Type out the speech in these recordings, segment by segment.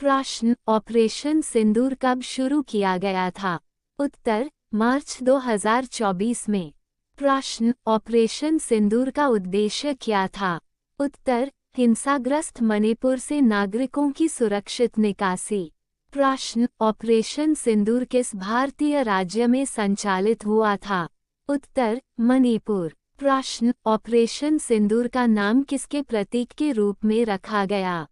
प्रश्न, ऑपरेशन सिंदूर कब शुरू किया गया था? उत्तर, मार्च 2024 में। प्रश्न, ऑपरेशन सिंदूर का उद्देश्य क्या था? उत्तर, हिंसाग्रस्त मणिपुर से नागरिकों की सुरक्षित निकासी। प्रश्न, ऑपरेशन सिंदूर किस भारतीय राज्य में संचालित हुआ था? उत्तर, मणिपुर। प्रश्न, ऑपरेशन सिंदूर का नाम किसके प्रतीक के रूप में रखा गया?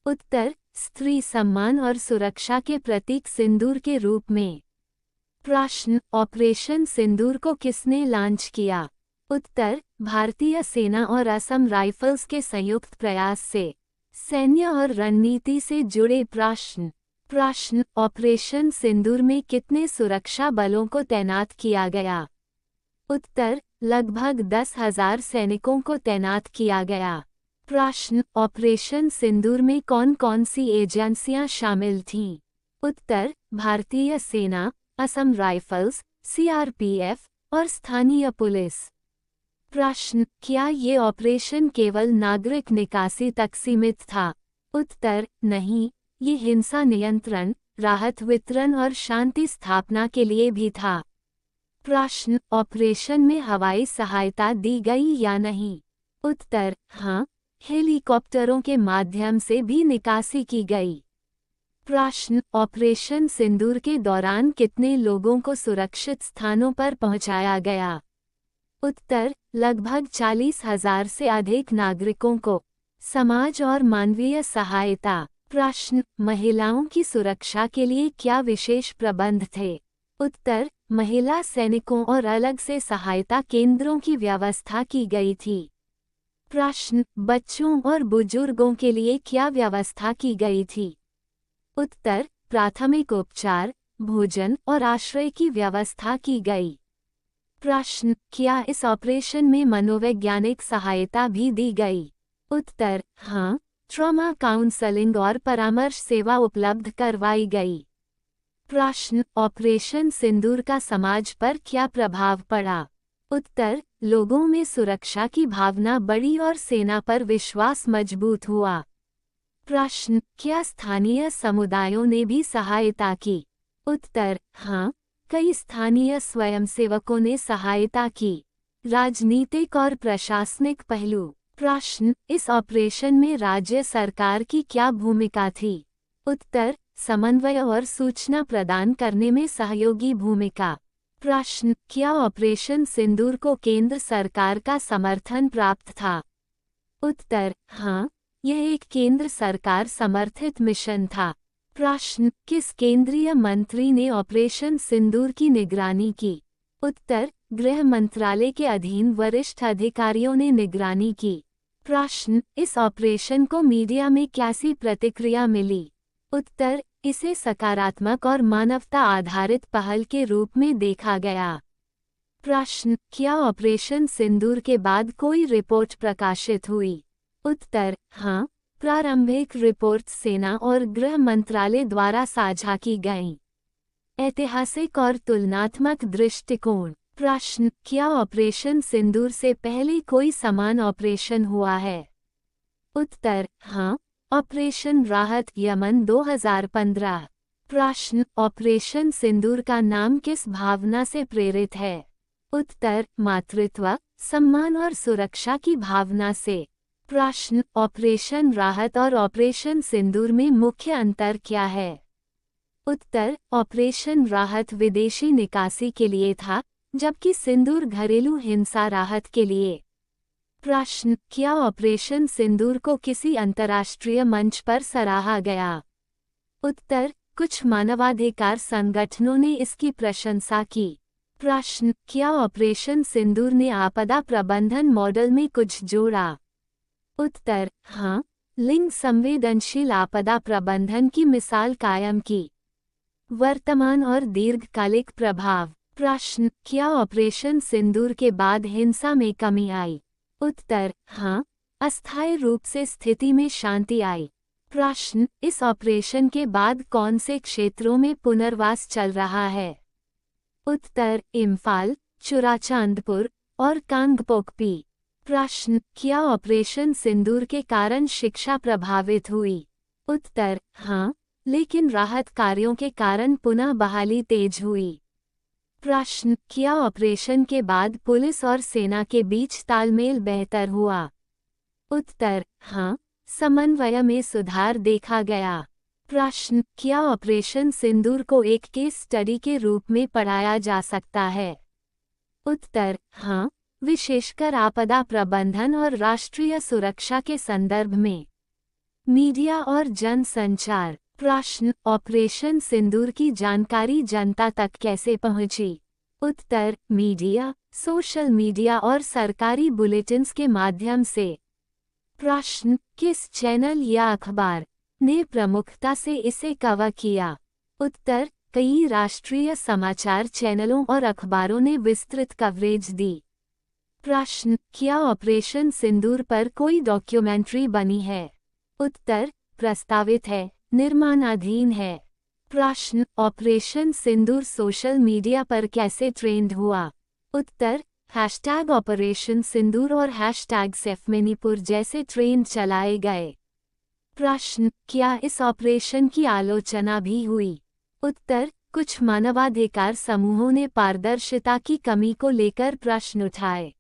उत्तर, स्त्री सम्मान और सुरक्षा के प्रतीक सिंदूर के रूप में। प्रश्न, ऑपरेशन सिंदूर को किसने लॉन्च किया? उत्तर, भारतीय सेना और असम राइफल्स के संयुक्त प्रयास से। सैन्य और रणनीति से जुड़े प्रश्न। प्रश्न, ऑपरेशन सिंदूर में कितने सुरक्षा बलों को तैनात किया गया? उत्तर, लगभग 10,000 सैनिकों को तैनात किया गया। प्रश्न, ऑपरेशन सिंदूर में कौन कौन सी एजेंसियां शामिल थीं? उत्तर, भारतीय सेना, असम राइफल्स, सीआरपीएफ और स्थानीय पुलिस। प्रश्न, क्या ये ऑपरेशन केवल नागरिक निकासी तक सीमित था? उत्तर, नहीं, ये हिंसा नियंत्रण, राहत वितरण और शांति स्थापना के लिए भी था। प्रश्न, ऑपरेशन में हवाई सहायता दी गई या नहीं? उत्तर, हाँ, हेलीकॉप्टरों के माध्यम से भी निकासी की गई। प्रश्न, ऑपरेशन सिंदूर के दौरान कितने लोगों को सुरक्षित स्थानों पर पहुंचाया गया? उत्तर, लगभग 40,000 से अधिक नागरिकों को। समाज और मानवीय सहायता। प्रश्न, महिलाओं की सुरक्षा के लिए क्या विशेष प्रबंध थे? उत्तर, महिला सैनिकों और अलग से सहायता केंद्रों की व्यवस्था की गई थी। प्रश्न, बच्चों और बुजुर्गों के लिए क्या व्यवस्था की गई थी? उत्तर, प्राथमिक उपचार, भोजन और आश्रय की व्यवस्था की गई। प्रश्न, क्या इस ऑपरेशन में मनोवैज्ञानिक सहायता भी दी गई? उत्तर, हाँ, ट्रॉमा काउंसलिंग और परामर्श सेवा उपलब्ध करवाई गई। प्रश्न, ऑपरेशन सिंदूर का समाज पर क्या प्रभाव पड़ा? उत्तर, लोगों में सुरक्षा की भावना बढ़ी और सेना पर विश्वास मजबूत हुआ। प्रश्न, क्या स्थानीय समुदायों ने भी सहायता की? उत्तर, हाँ, कई स्थानीय स्वयंसेवकों ने सहायता की। राजनीतिक और प्रशासनिक पहलू। प्रश्न, इस ऑपरेशन में राज्य सरकार की क्या भूमिका थी? उत्तर, समन्वय और सूचना प्रदान करने में सहयोगी भूमिका। प्रश्न, क्या ऑपरेशन सिंदूर को केंद्र सरकार का समर्थन प्राप्त था? उत्तर, हाँ, यह एक केंद्र सरकार समर्थित मिशन था। प्रश्न, किस केंद्रीय मंत्री ने ऑपरेशन सिंदूर की निगरानी की? उत्तर, गृह मंत्रालय के अधीन वरिष्ठ अधिकारियों ने निगरानी की। प्रश्न, इस ऑपरेशन को मीडिया में कैसी प्रतिक्रिया मिली? उत्तर, इसे सकारात्मक और मानवता आधारित पहल के रूप में देखा गया। प्रश्न, क्या ऑपरेशन सिंदूर के बाद कोई रिपोर्ट प्रकाशित हुई? उत्तर, हाँ, प्रारंभिक रिपोर्ट सेना और गृह मंत्रालय द्वारा साझा की गईं। ऐतिहासिक और तुलनात्मक दृष्टिकोण। प्रश्न, क्या ऑपरेशन सिंदूर से पहले कोई समान ऑपरेशन हुआ है? उत्तर, हाँ, ऑपरेशन राहत यमन 2015। प्रश्न, ऑपरेशन सिंदूर का नाम किस भावना से प्रेरित है? उत्तर, मातृत्व, सम्मान और सुरक्षा की भावना से। प्रश्न, ऑपरेशन राहत और ऑपरेशन सिंदूर में मुख्य अंतर क्या है? उत्तर, ऑपरेशन राहत विदेशी निकासी के लिए था, जबकि सिंदूर घरेलू हिंसा राहत के लिए। प्रश्न, क्या ऑपरेशन सिंदूर को किसी अंतर्राष्ट्रीय मंच पर सराहा गया? उत्तर, कुछ मानवाधिकार संगठनों ने इसकी प्रशंसा की। प्रश्न, क्या ऑपरेशन सिंदूर ने आपदा प्रबंधन मॉडल में कुछ जोड़ा? उत्तर, हाँ, लिंग संवेदनशील आपदा प्रबंधन की मिसाल कायम की। वर्तमान और दीर्घकालिक प्रभाव। प्रश्न, क्या ऑपरेशन सिंदूर के बाद हिंसा में कमी आई? उत्तर, हाँ, अस्थायी रूप से स्थिति में शांति आई। प्रश्न, इस ऑपरेशन के बाद कौन से क्षेत्रों में पुनर्वास चल रहा है? उत्तर, इम्फाल, चुराचांदपुर और कांगपोकपी। प्रश्न, क्या ऑपरेशन सिंदूर के कारण शिक्षा प्रभावित हुई? उत्तर हाँ, लेकिन राहत कार्यों के कारण पुनः बहाली तेज हुई। प्रश्न, क्या ऑपरेशन के बाद पुलिस और सेना के बीच तालमेल बेहतर हुआ? उत्तर हाँ, समन्वय में सुधार देखा गया। प्रश्न, क्या ऑपरेशन सिंदूर को एक केस स्टडी के रूप में पढ़ाया जा सकता है? उत्तर हाँ, विशेषकर आपदा प्रबंधन और राष्ट्रीय सुरक्षा के संदर्भ में। मीडिया और जनसंचार। प्रश्न, ऑपरेशन सिंदूर की जानकारी जनता तक कैसे पहुंची? उत्तर मीडिया, सोशल मीडिया और सरकारी बुलेटिन्स के माध्यम से। प्रश्न, किस चैनल या अखबार ने प्रमुखता से इसे कवर किया? उत्तर कई राष्ट्रीय समाचार चैनलों और अखबारों ने विस्तृत कवरेज दी। प्रश्न, क्या ऑपरेशन सिंदूर पर कोई डॉक्यूमेंट्री बनी है? उत्तर प्रस्तावित है, निर्माणाधीन है। प्रश्न, ऑपरेशन सिंदूर सोशल मीडिया पर कैसे ट्रेंड हुआ? उत्तर हैशटैग ऑपरेशन सिंदूर और हैशटैग सेफ मणिपुर जैसे ट्रेंड चलाए गए। प्रश्न, क्या इस ऑपरेशन की आलोचना भी हुई? उत्तर कुछ मानवाधिकार समूहों ने पारदर्शिता की कमी को लेकर प्रश्न उठाए।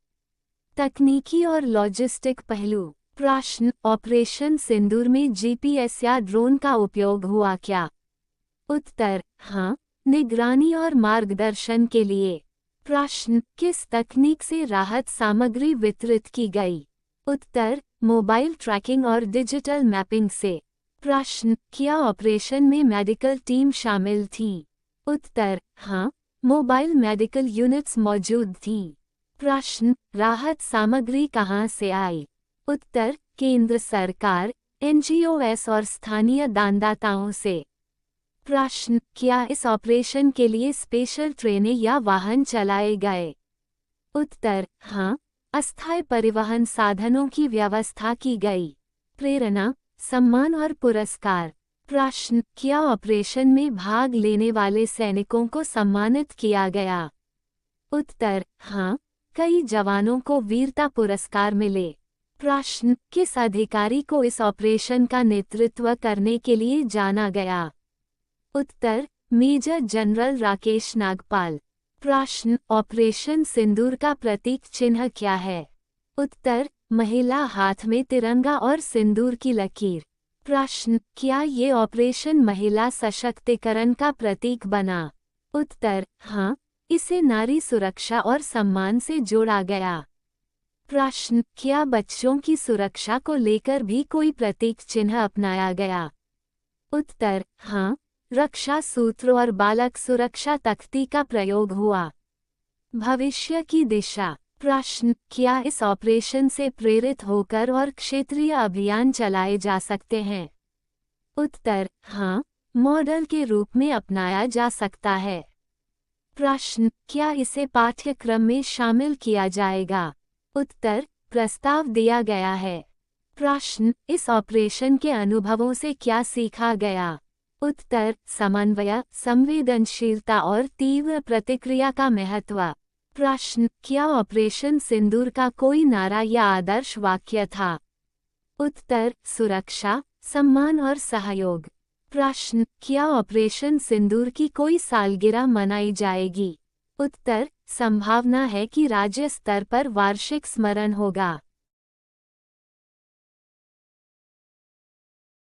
तकनीकी और लॉजिस्टिक पहलू। प्रश्न, ऑपरेशन सिंदूर में जीपीएस या ड्रोन का उपयोग हुआ क्या? उत्तर हाँ, निगरानी और मार्गदर्शन के लिए। प्रश्न, किस तकनीक से राहत सामग्री वितरित की गई? उत्तर मोबाइल ट्रैकिंग और डिजिटल मैपिंग से। प्रश्न, क्या ऑपरेशन में मेडिकल टीम शामिल थी? उत्तर हाँ, मोबाइल मेडिकल यूनिट्स मौजूद थीं। प्रश्न, राहत सामग्री कहां से आई? उत्तर केंद्र सरकार, एनजीओएस और स्थानीय दानदाताओं से। प्रश्न, क्या इस ऑपरेशन के लिए स्पेशल ट्रेनें या वाहन चलाए गए? उत्तर हाँ, अस्थायी परिवहन साधनों की व्यवस्था की गई। प्रेरणा, सम्मान और पुरस्कार। प्रश्न, क्या ऑपरेशन में भाग लेने वाले सैनिकों को सम्मानित किया गया? उत्तर हाँ, कई जवानों को वीरता पुरस्कार मिले। प्रश्न, किस अधिकारी को इस ऑपरेशन का नेतृत्व करने के लिए जाना गया? उत्तर मेजर जनरल राकेश नागपाल। प्रश्न, ऑपरेशन सिंदूर का प्रतीक चिन्ह क्या है? उत्तर महिला, हाथ में तिरंगा और सिंदूर की लकीर। प्रश्न, क्या ये ऑपरेशन महिला सशक्तिकरण का प्रतीक बना? उत्तर हाँ, इसे नारी सुरक्षा और सम्मान से जोड़ा गया। प्रश्न, क्या बच्चों की सुरक्षा को लेकर भी कोई प्रतीक चिन्ह अपनाया गया? उत्तर हाँ, रक्षा सूत्र और बालक सुरक्षा तख्ती का प्रयोग हुआ। भविष्य की दिशा। प्रश्न, क्या इस ऑपरेशन से प्रेरित होकर और क्षेत्रीय अभियान चलाए जा सकते हैं? उत्तर हाँ, मॉडल के रूप में अपनाया जा सकता है। प्रश्न, क्या इसे पाठ्यक्रम में शामिल किया जाएगा? उत्तर प्रस्ताव दिया गया है। प्रश्न, इस ऑपरेशन के अनुभवों से क्या सीखा गया? उत्तर समन्वय, संवेदनशीलता और तीव्र प्रतिक्रिया का महत्व। प्रश्न, क्या ऑपरेशन सिंदूर का कोई नारा या आदर्श वाक्य था? उत्तर सुरक्षा, सम्मान और सहयोग। प्रश्न, क्या ऑपरेशन सिंदूर की कोई सालगिरह मनाई जाएगी? उत्तर संभावना है कि राज्य स्तर पर वार्षिक स्मरण होगा।